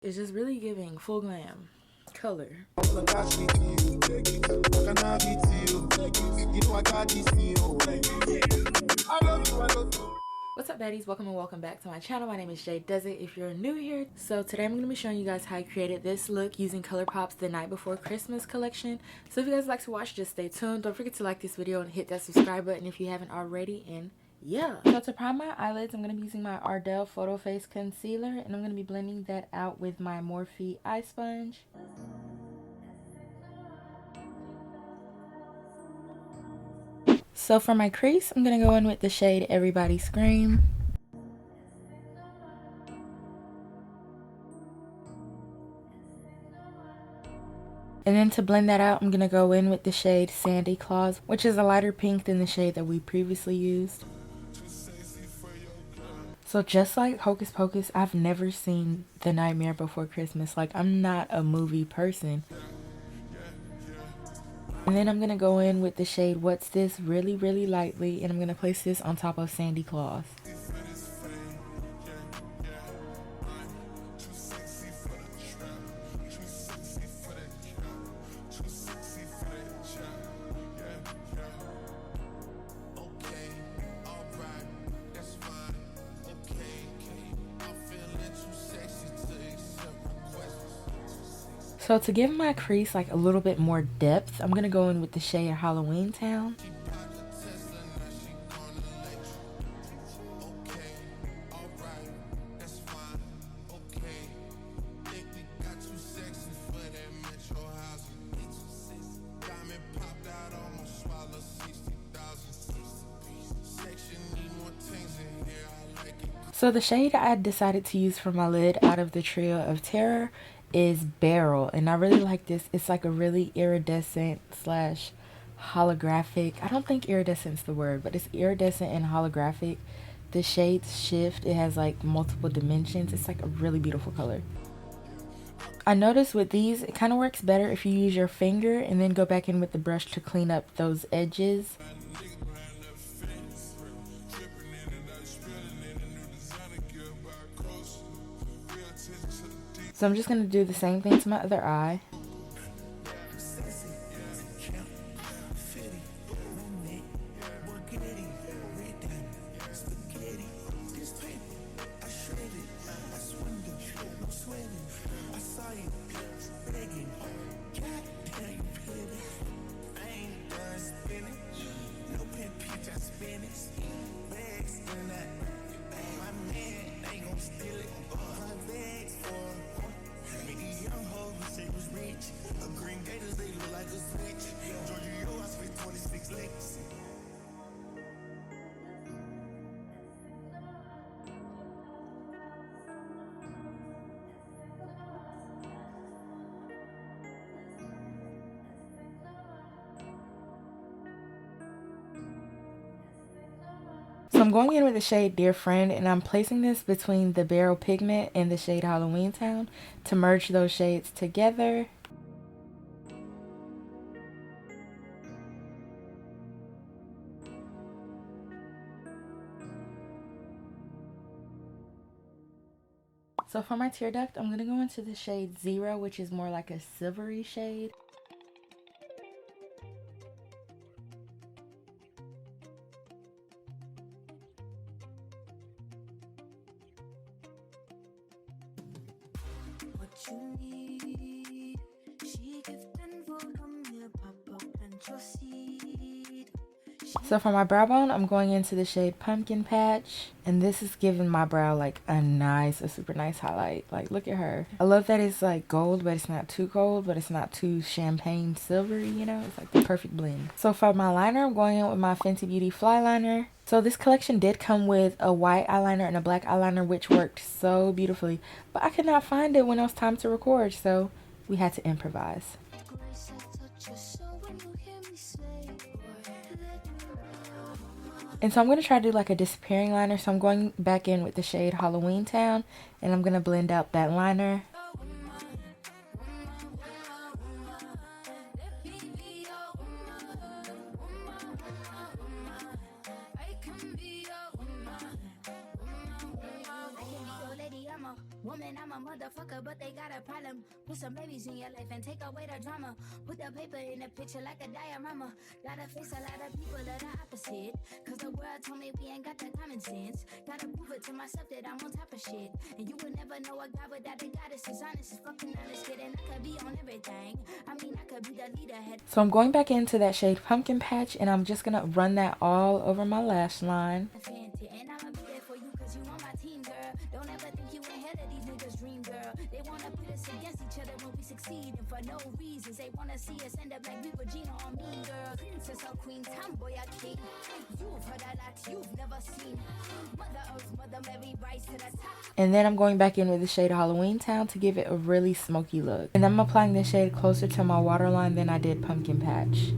It's just really giving full glam color. What's up, baddies? Welcome and welcome back to my channel. My name is JaiDoesIt if you're new here. So today I'm going to be showing you guys how I created this look using Colourpop's The Night Before Christmas collection. So if you guys like to watch, just stay tuned. Don't forget to like this video and hit that subscribe button if you haven't already. And yeah. So to prime my eyelids, I'm going to be using my Ardell Photo Face Concealer, and I'm going to be blending that out with my Morphe eye sponge. So for my crease, I'm going to go in with the shade Everybody Scream. And then to blend that out, I'm going to go in with the shade Sandy Claus, which is a lighter pink than the shade that we previously used. So just like Hocus Pocus, I've never seen The Nightmare Before Christmas. Like, I'm not a movie person. And then I'm going to go in with the shade What's This really, really lightly, and I'm going to place this on top of Sandy Claus. So to give my crease like a little bit more depth, I'm going to go in with the shade Halloween Town. So the shade I decided to use for my lid out of the trio of Terror is Beryl, and I really like this. It's like a really iridescent slash holographic. I don't think iridescent's the word, but it's iridescent and holographic. The shades shift. It has like multiple dimensions. It's like a really beautiful color. I noticed with these, it kind of works better if you use your finger and then go back in with the brush to clean up those edges. So I'm just going to do the same thing to my other eye. So I'm going in with the shade Dear Friend, and I'm placing this between the Beryl pigment and the shade Halloween Town to merge those shades together. So for my tear duct, I'm going to go into the shade Zero, which is more like a silvery shade. So for my brow bone, I'm going into the shade Pumpkin Patch, and this is giving my brow like a super nice highlight. Like, look at her. I love that it's like gold, but it's not too gold, but it's not too champagne silvery, you know? It's like the perfect blend. So for my liner, I'm going in with my Fenty Beauty Flyliner. So this collection did come with a white eyeliner and a black eyeliner, which worked so beautifully, but I could not find it when it was time to record, so we had to improvise. And so I'm going to try to do like a disappearing liner. So I'm going back in with the shade Halloween Town, and I'm going to blend out that liner. woman, I'm a motherfucker, but they got a problem. Put some babies in your life and take away the drama. Put the paper in the picture like a diorama. Gotta face a lot of people that are opposite. Cause the world told me we ain't got that common sense. Gotta prove it to myself that I'm on top of shit. And you will never know a guy without a goddess is honest as fucking honest kid. And I could be on everything. I mean, I could be the leader head. So I'm going back into that shade Pumpkin Patch, and I'm just gonna run that all over my lash line. And I'ma be there for you cause you on my team, girl. Don't ever think you ain't hell of these niggas' dream, girl. They wanna put us against each other when we succeed, and for no reasons. They wanna see us end up like we Regina or Mean Girl. Princess or queen, tomboy or king. You've heard a lot you've never seen. Mother Earth, Mother Mary, rise to the top. And then I'm going back in with the shade Halloween Town to give it a really smoky look. And I'm applying this shade closer to my waterline than I did Pumpkin Patch.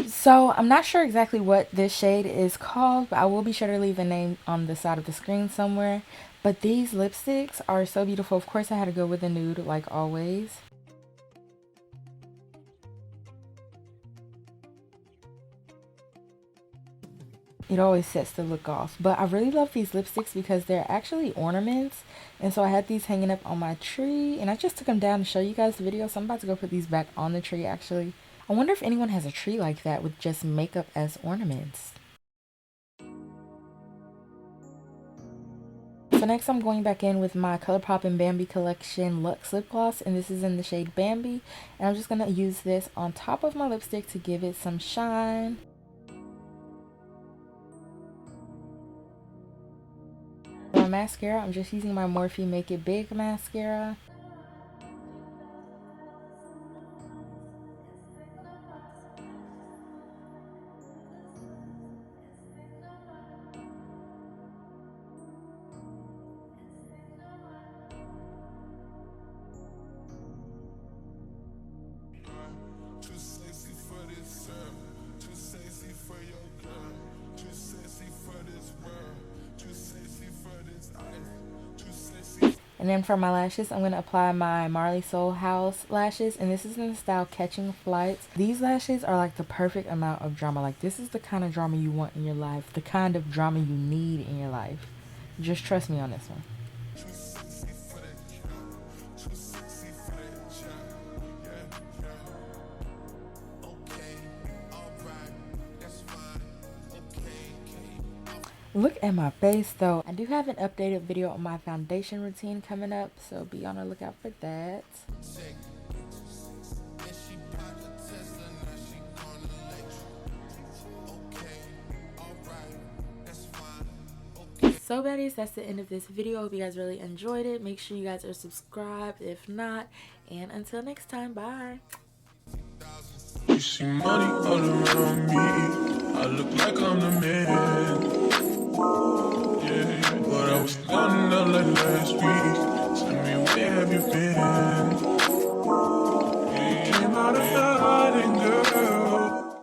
So I'm not sure exactly what this shade is called, but I will be sure to leave a name on the side of the screen somewhere. But these lipsticks are so beautiful. Of course I had to go with a nude like always. It always sets the look off. But I really love these lipsticks because they're actually ornaments. And so I had these hanging up on my tree, and I just took them down to show you guys the video. So I'm about to go put these back on the tree actually. I wonder if anyone has a tree like that with just makeup as ornaments. So next I'm going back in with my Colourpop and Bambi collection Luxe lip gloss, and this is in the shade Bambi. And I'm just going to use this on top of my lipstick to give it some shine. For my mascara, I'm just using my Morphe Make It Big mascara. And then for my lashes, I'm going to apply my Marley Soul House lashes. And this is in the style Catching Flights. These lashes are like the perfect amount of drama. Like, this is the kind of drama you want in your life. The kind of drama you need in your life. Just trust me on this one. Look at my face though. I do have an updated video on my foundation routine coming up, so be on the lookout for that. So baddies, that's the end of this video. Hope you guys really enjoyed it. Make sure you guys are subscribed if not, and until next time, bye. You see money all around me, I look like I'm the man. Yeah, but I was counting out like last week.